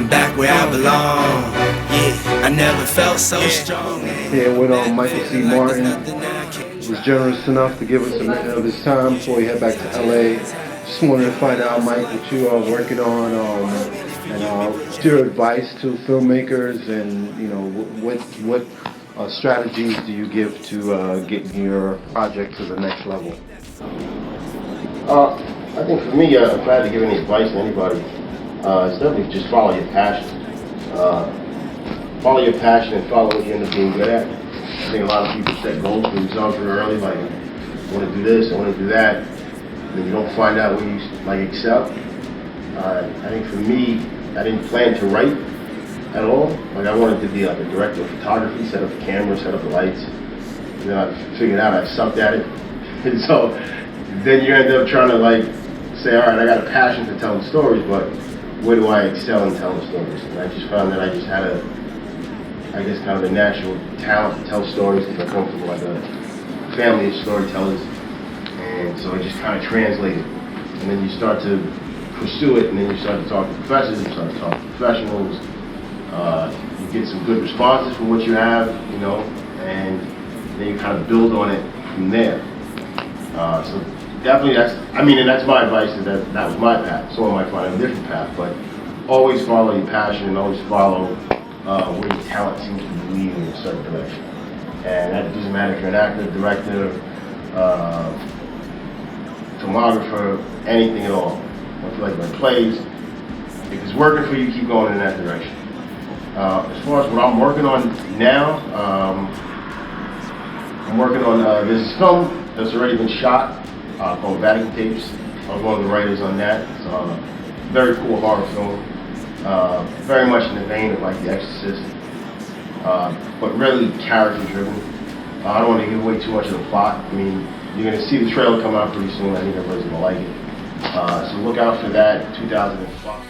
back where I belong. Yeah, I never felt so strong. Here with Michael C. Martin. Was generous enough to give us a minute of his time before he head back to LA. Just wanted to find out, Mike, what you are working on, and your advice to filmmakers, and what strategies do you give to getting your project to the next level? I think for me, if I had to give any advice to anybody, it's definitely just follow your passion. Follow your passion and follow what you end up being good at. I think a lot of people set goals for themselves very early, like, I want to do this, I want to do that, and then you don't find out where you excel. I think for me, I didn't plan to write at all. Like, I wanted to be like a director of photography, set up the camera, set up the lights. And then I figured out I sucked at it. And so then you end up trying to say, all right, I got a passion for telling stories, but where do I excel in telling stories? And I just found that I just had kind of a natural talent to tell stories, because I come from like a family of storytellers. And so it just kind of translated. And then you start to pursue it, and then you start to talk to professors, you start to talk to professionals. You get some good responses from what you have, and then you kind of build on it from there. So definitely that's my advice, is that was my path. Someone might find a different path, but always follow your passion and always follow where your talent seems to be leading in a certain direction. And that doesn't matter if you're an actor, director, filmographer, anything at all. I feel like when plays, if it's working for you, keep going in that direction. As far as what I'm working on now, I'm working on this film that's already been shot called Vatican Tapes. I was one of the writers on that. It's a very cool horror film, very much in the vein of like The Exorcist, but really character driven. I don't want to give away too much of the plot. I mean, you're going to see the trailer come out pretty soon. I think everybody's going to like it. So look out for that, 2005.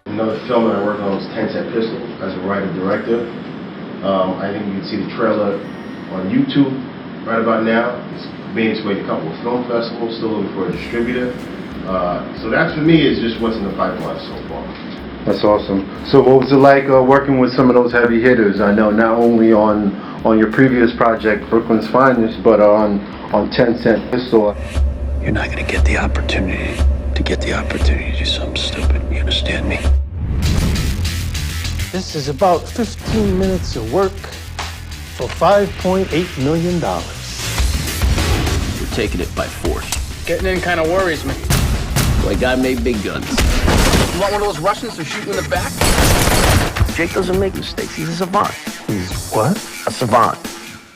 Another film that I worked on was 10 Cent Pistol as a writer-director. I think you can see the trailer on YouTube right about now. It's made its way to a couple of film festivals, still looking for a distributor. So that for me is just what's in the pipeline so far. That's awesome. So what was it like working with some of those heavy hitters? I know not only on your previous project, Brooklyn's Finest, but on 10 Cent Pistol. You're not going to get the opportunity to do something stupid. You understand me? This is about 15 minutes of work for $5.8 million. We're taking it by force. Getting in kind of worries me. Like I made big guns. You want one of those Russians to shoot you in the back? Jake doesn't make mistakes. He's a savant. He's what? A savant.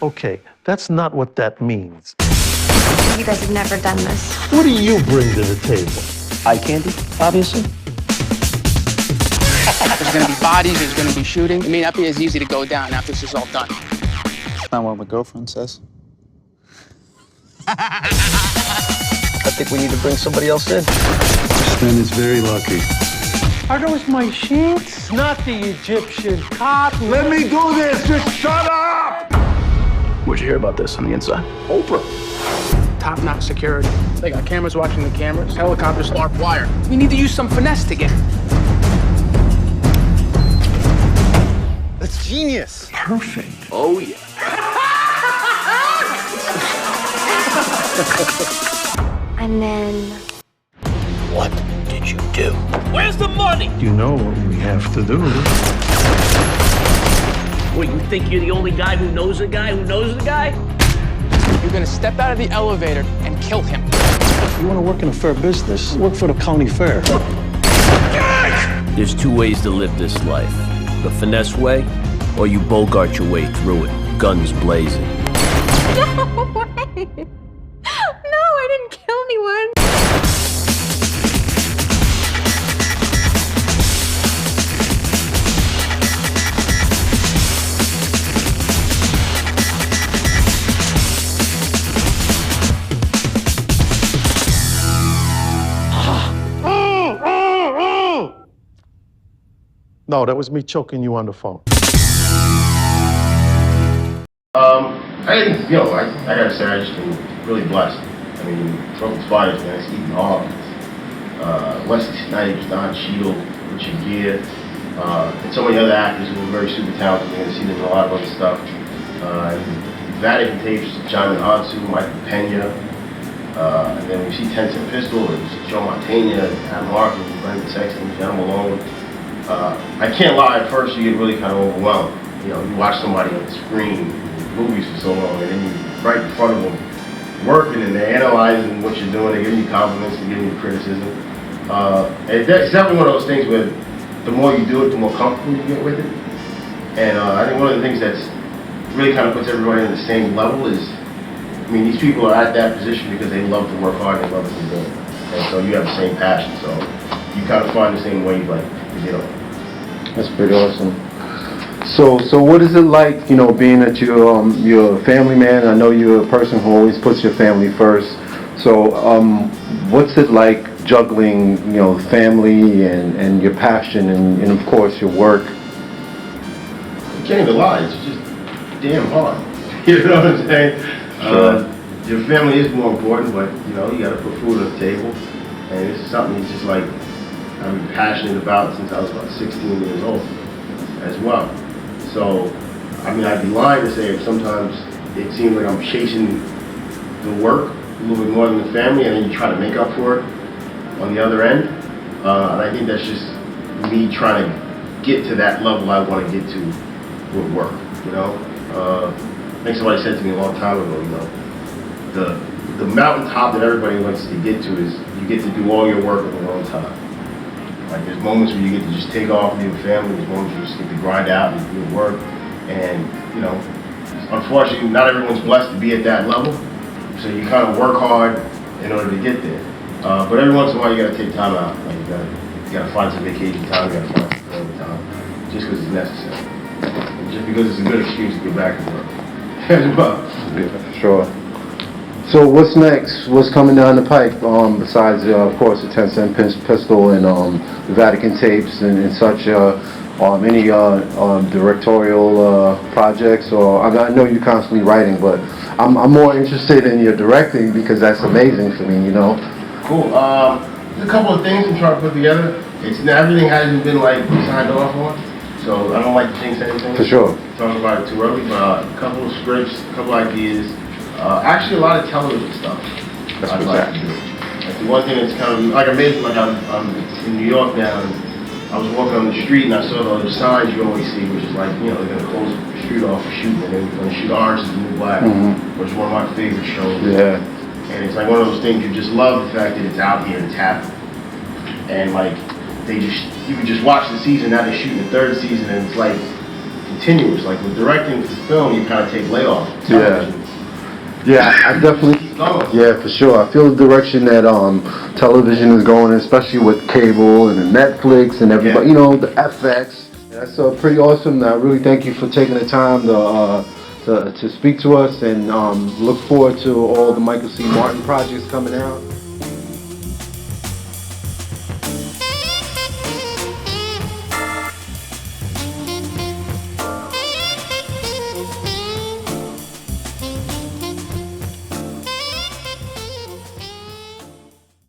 Okay, that's not what that means. You guys have never done this. What do you bring to the table? Eye candy, obviously. There's going to be bodies, there's going to be shooting. It may not be as easy to go down after this is all done. That's not what my girlfriend says. I think we need to bring somebody else in. Sven is very lucky. Are those my sheets? Not the Egyptian cotton. Let me do this! Just shut up! Where'd you hear about this on the inside? Oprah. Top-notch security. They got cameras watching the cameras. Helicopters, barbed wire. We need to use some finesse to get. That's genius. Perfect. Oh, yeah. And then... What did you do? Where's the money? You know what we have to do. What, you think you're the only guy who knows a guy who knows a guy? You're going to step out of the elevator and kill him. You want to work in a fair business? Work for the county fair. There's two ways to live this life. The finesse way, or you bogart your way through it, guns blazing. No way! No, I didn't kill anyone. No, that was me choking you on the phone. I gotta say, I just been really blessed. I mean, Brooklyn's Finest, man, it's eating hard. Wesley Snipes, Don Cheadle, Richard Gere, and so many other actors who are very super talented. You're going to see them in a lot of other stuff. Vatican Tapes, John Ansu, Michael Pena, and then we see 10 Cent Pistol, it's Joe Montana, Adam Larkin, Brendan Sexton, John Malone. I can't lie, at first you get really kind of overwhelmed. You know, you watch somebody on the screen, movies for so long, and then you're right in front of them working and they're analyzing what you're doing, they're giving you compliments, they're giving you criticism. And it's definitely one of those things where the more you do it, the more comfortable you get with it. And I think one of the things that's really kind of puts everybody on the same level is, I mean, these people are at that position because they love to work hard, they love what they're doing. And so you have the same passion, so you kind of find the same way like to get on. That's pretty awesome. So what is it like, you know, being that you're a family man? I know you're a person who always puts your family first. So what's it like juggling, you know, family and your passion and of course your work? You can't even lie, it's just damn hard. You know what I'm saying? Sure. Your family is more important, but you know, you gotta put food on the table. And it's something that's just like I've been passionate about since I was about 16 years old as well. So, I mean, I'd be lying to say if sometimes it seems like I'm chasing the work a little bit more than the family, and then you try to make up for it on the other end. And I think that's just me trying to get to that level I want to get to with work, you know? I think somebody said to me a long time ago, you know, the mountaintop that everybody wants to get to is you get to do all your work at the wrong time. Like there's moments where you get to just take off with your family, there's moments where you just get to grind out and do work. And, you know, unfortunately, not everyone's blessed to be at that level. So you kind of work hard in order to get there. But every once in a while, you got to take time out. Like you got to find some vacation time, you got to find some family time, just because it's necessary. And just because it's a good excuse to get back to work as well. Yeah, sure. So what's next? What's coming down the pipe besides, of course, the 10 Cent Pistol and the Vatican Tapes and such? Any directorial projects? Or I know you're constantly writing, but I'm more interested in your directing because that's amazing for me, you know. Cool. There's a couple of things I'm trying to put together. Everything hasn't been like signed off on, so I don't like to jinx anything. For sure. Talk about it too early, but a couple of scripts, a couple of ideas. Actually, a lot of television stuff. That's I'd like to do. Like the one thing that's kind of like amazing, like I'm in New York now, and I was walking on the street and I saw those signs you always see, which is like, you know, they're gonna close the street off for shooting, and they're gonna shoot Orange Is the New Black, which is one of my favorite shows. Yeah. And it's like one of those things you just love the fact that it's out here, it's happening, and like you can just watch the season. Now they're shooting the third season, and it's like continuous. Like with directing the film, you kind of take layoff. Yeah. Yeah, I definitely. Yeah, for sure. I feel the direction that television is going, especially with cable and the Netflix and everybody. You know, the FX. That's pretty awesome. I really thank you for taking the time to speak to us, and look forward to all the Michael C. Martin projects coming out.